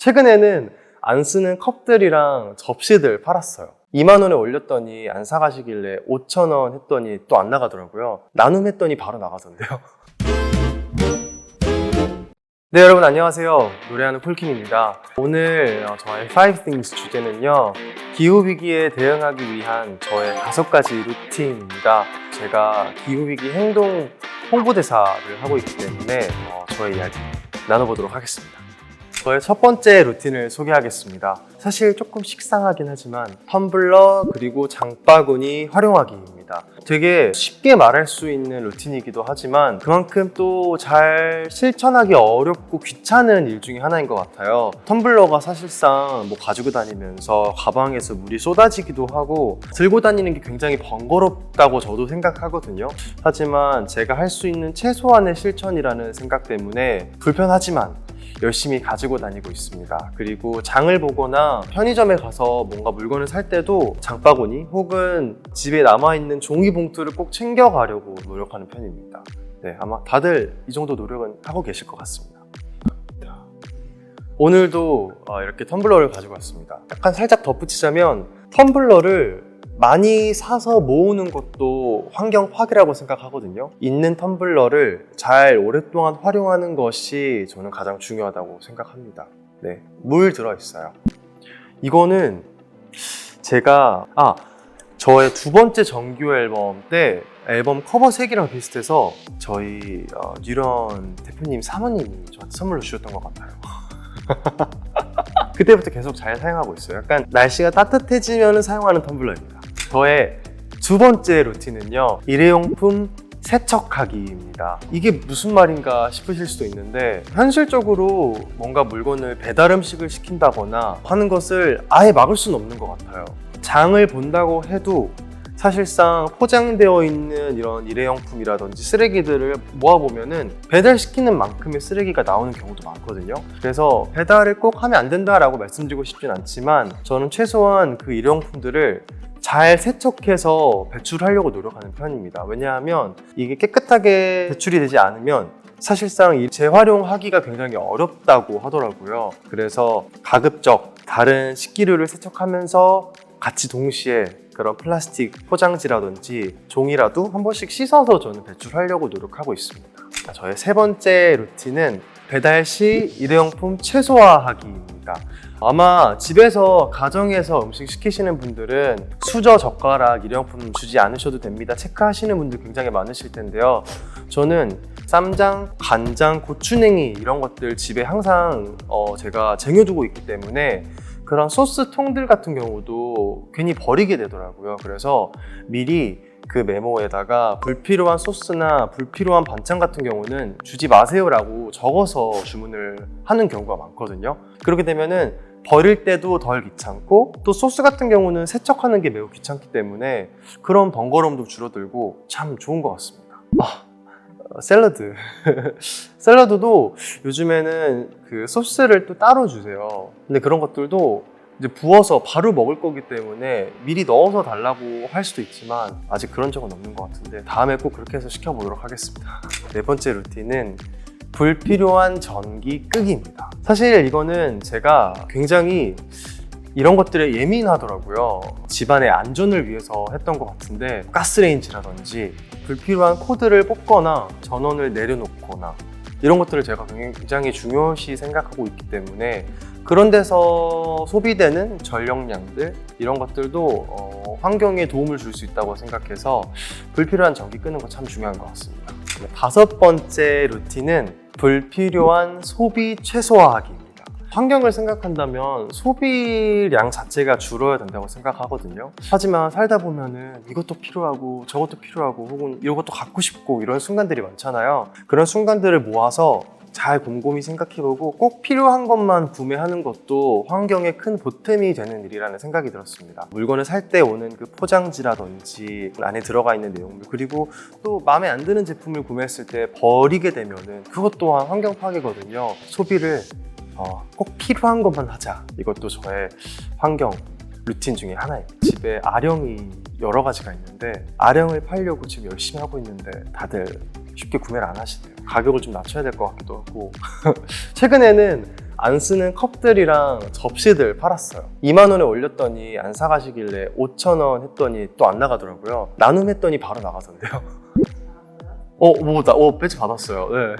최근에는 안 쓰는 컵들이랑 접시들 팔았어요. 2만 원에 올렸더니 안 사가시길래 5,000원 했더니 또 안 나가더라고요. 나눔했더니 바로 나가던데요. 네, 여러분 안녕하세요. 노래하는 폴킴입니다. 오늘 저의 5 things 주제는요, 기후위기에 대응하기 위한 저의 5가지 루틴입니다. 제가 기후위기 행동 홍보대사를 하고 있기 때문에 저의 이야기 나눠보도록 하겠습니다. 저의 첫 번째 루틴을 소개하겠습니다. 사실 조금 식상하긴 하지만 텀블러 그리고 장바구니 활용하기입니다. 되게 쉽게 말할 수 있는 루틴이기도 하지만 그만큼 또 잘 실천하기 어렵고 귀찮은 일 중에 하나인 것 같아요. 텀블러가 사실상 가지고 다니면서 가방에서 물이 쏟아지기도 하고 들고 다니는 게 굉장히 번거롭다고 저도 생각하거든요. 하지만 제가 할 수 있는 최소한의 실천이라는 생각 때문에 불편하지만 열심히 가지고 다니고 있습니다. 그리고 장을 보거나 편의점에 가서 뭔가 물건을 살 때도 장바구니 혹은 집에 남아있는 종이 봉투를 꼭 챙겨가려고 노력하는 편입니다. 네, 아마 다들 이 정도 노력은 하고 계실 것 같습니다. 오늘도 이렇게 텀블러를 가지고 왔습니다. 약간 살짝 덧붙이자면 텀블러를 많이 사서 모으는 것도 환경 파괴라고 생각하거든요. 있는 텀블러를 잘 오랫동안 활용하는 것이 저는 가장 중요하다고 생각합니다. 네, 물 들어있어요. 이거는 제가 저의 두 번째 정규 앨범 때 앨범 커버 색이랑 비슷해서 저희 뉴런 대표님 사모님이 저한테 선물로 주셨던 것 같아요. 그때부터 계속 잘 사용하고 있어요. 약간 날씨가 따뜻해지면 사용하는 텀블러입니다. 저의 두 번째 루틴은요, 일회용품 세척하기입니다. 이게 무슨 말인가 싶으실 수도 있는데 현실적으로 뭔가 물건을 배달 음식을 시킨다거나 하는 것을 아예 막을 수는 없는 것 같아요. 장을 본다고 해도 사실상 포장되어 있는 이런 일회용품이라든지 쓰레기들을 모아보면은 배달시키는 만큼의 쓰레기가 나오는 경우도 많거든요. 그래서 배달을 꼭 하면 안 된다라고 말씀드리고 싶진 않지만 저는 최소한 그 일회용품들을 잘 세척해서 배출하려고 노력하는 편입니다. 왜냐하면 이게 깨끗하게 배출이 되지 않으면 사실상 재활용하기가 굉장히 어렵다고 하더라고요. 그래서 가급적 다른 식기류를 세척하면서 같이 동시에 그런 플라스틱 포장지라든지 종이라도 한 번씩 씻어서 저는 배출하려고 노력하고 있습니다. 저의 세 번째 루틴은 배달 시 일회용품 최소화하기입니다. 아마 집에서 가정에서 음식 시키시는 분들은 수저, 젓가락, 일회용품 주지 않으셔도 됩니다. 체크하시는 분들 굉장히 많으실 텐데요. 저는 쌈장, 간장, 고추냉이 이런 것들 집에 항상 제가 쟁여두고 있기 때문에 그런 소스 통들 같은 경우도 괜히 버리게 되더라고요. 그래서 미리 그 메모에다가 불필요한 소스나 불필요한 반찬 같은 경우는 주지 마세요라고 적어서 주문을 하는 경우가 많거든요. 그렇게 되면은 버릴 때도 덜 귀찮고 또 소스 같은 경우는 세척하는 게 매우 귀찮기 때문에 그런 번거로움도 줄어들고 참 좋은 것 같습니다. 샐러드. 샐러드도 요즘에는 그 소스를 또 따로 주세요. 근데 그런 것들도 이제 부어서 바로 먹을 거기 때문에 미리 넣어서 달라고 할 수도 있지만 아직 그런 적은 없는 것 같은데 다음에 꼭 그렇게 해서 시켜보도록 하겠습니다. 네 번째 루틴은 불필요한 전기 끄기입니다. 사실 이거는 제가 굉장히 이런 것들에 예민하더라고요. 집안의 안전을 위해서 했던 것 같은데 가스레인지라든지 불필요한 코드를 뽑거나 전원을 내려놓거나 이런 것들을 제가 굉장히 중요시 생각하고 있기 때문에 그런 데서 소비되는 전력량들 이런 것들도 환경에 도움을 줄 수 있다고 생각해서 불필요한 전기 끄는 거 참 중요한 것 같습니다. 다섯 번째 루틴은 불필요한 소비 최소화하기입니다. 환경을 생각한다면 소비량 자체가 줄어야 된다고 생각하거든요. 하지만 살다 보면은 이것도 필요하고 저것도 필요하고 혹은 이것도 갖고 싶고 이런 순간들이 많잖아요. 그런 순간들을 모아서 잘 곰곰이 생각해보고 꼭 필요한 것만 구매하는 것도 환경에 큰 보탬이 되는 일이라는 생각이 들었습니다. 물건을 살 때 오는 그 포장지라든지 안에 들어가 있는 내용물 그리고 또 마음에 안 드는 제품을 구매했을 때 버리게 되면은 그것 또한 환경 파괴거든요. 소비를 꼭 필요한 것만 하자. 이것도 저의 환경 루틴 중에 하나예요. 집에 아령이 여러 가지가 있는데 아령을 팔려고 지금 열심히 하고 있는데 다들 쉽게 구매를 안 하시네요. 가격을 좀 낮춰야 될 것 같기도 하고 최근에는 안 쓰는 컵들이랑 접시들 팔았어요. 2만 원에 올렸더니 안 사가시길래 5,000원 했더니 또 안 나가더라고요. 나눔했더니 바로 나가던데요. 배지 받았어요. 네.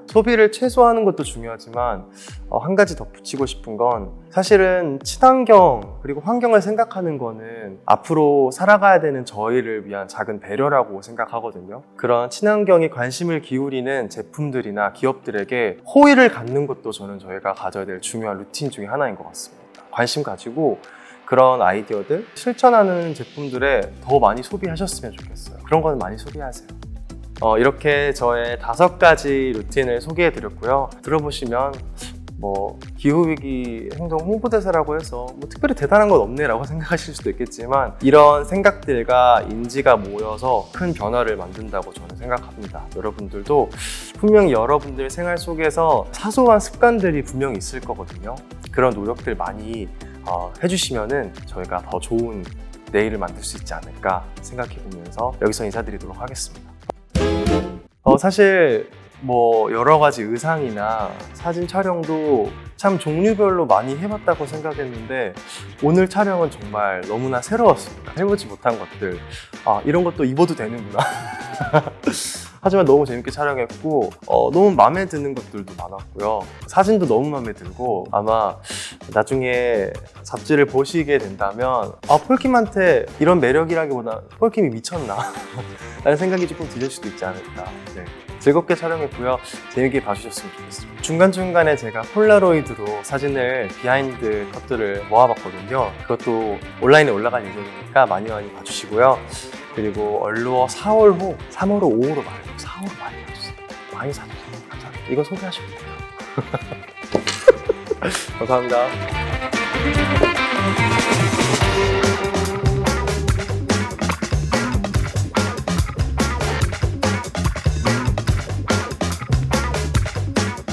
소비를 최소화하는 것도 중요하지만 한 가지 덧붙이고 싶은 건 사실은 친환경 그리고 환경을 생각하는 거는 앞으로 살아가야 되는 저희를 위한 작은 배려라고 생각하거든요. 그런 친환경에 관심을 기울이는 제품들이나 기업들에게 호의를 갖는 것도 저는 저희가 가져야 될 중요한 루틴 중에 하나인 것 같습니다. 관심 가지고 그런 아이디어들 실천하는 제품들에 더 많이 소비하셨으면 좋겠어요. 그런 거는 많이 소비하세요. 이렇게 저의 5가지 루틴을 소개해 드렸고요. 들어보시면 기후위기 행동 홍보대사라고 해서 특별히 대단한 건 없네 라고 생각하실 수도 있겠지만 이런 생각들과 인지가 모여서 큰 변화를 만든다고 저는 생각합니다. 여러분들도 분명히 여러분들 생활 속에서 사소한 습관들이 분명히 있을 거거든요. 그런 노력들 많이 해주시면은 저희가 더 좋은 내일을 만들 수 있지 않을까 생각해 보면서 여기서 인사드리도록 하겠습니다. 사실 여러 가지 의상이나 사진 촬영도 참 종류별로 많이 해봤다고 생각했는데 오늘 촬영은 정말 너무나 새로웠습니다. 해보지 못한 것들, 이런 것도 입어도 되는구나. 하지만 너무 재밌게 촬영했고 너무 마음에 드는 것들도 많았고요. 사진도 너무 마음에 들고 아마 나중에 잡지를 보시게 된다면 폴킴한테 이런 매력이라기보다 폴킴이 미쳤나 라는 생각이 조금 드실 수도 있지 않을까. 네. 즐겁게 촬영했고요. 재밌게 봐주셨으면 좋겠습니다. 중간중간에 제가 폴라로이드로 사진을 비하인드 컷들을 모아봤거든요. 그것도 온라인에 올라갈 예정이니까 많이 봐주시고요. 그리고 얼루어 4월호, 3월호, 5월호 말고 4월호 많이 봐주세요. 많이 사주세요. 감사합니다. 이거 소개하시면 돼요. 감사합니다.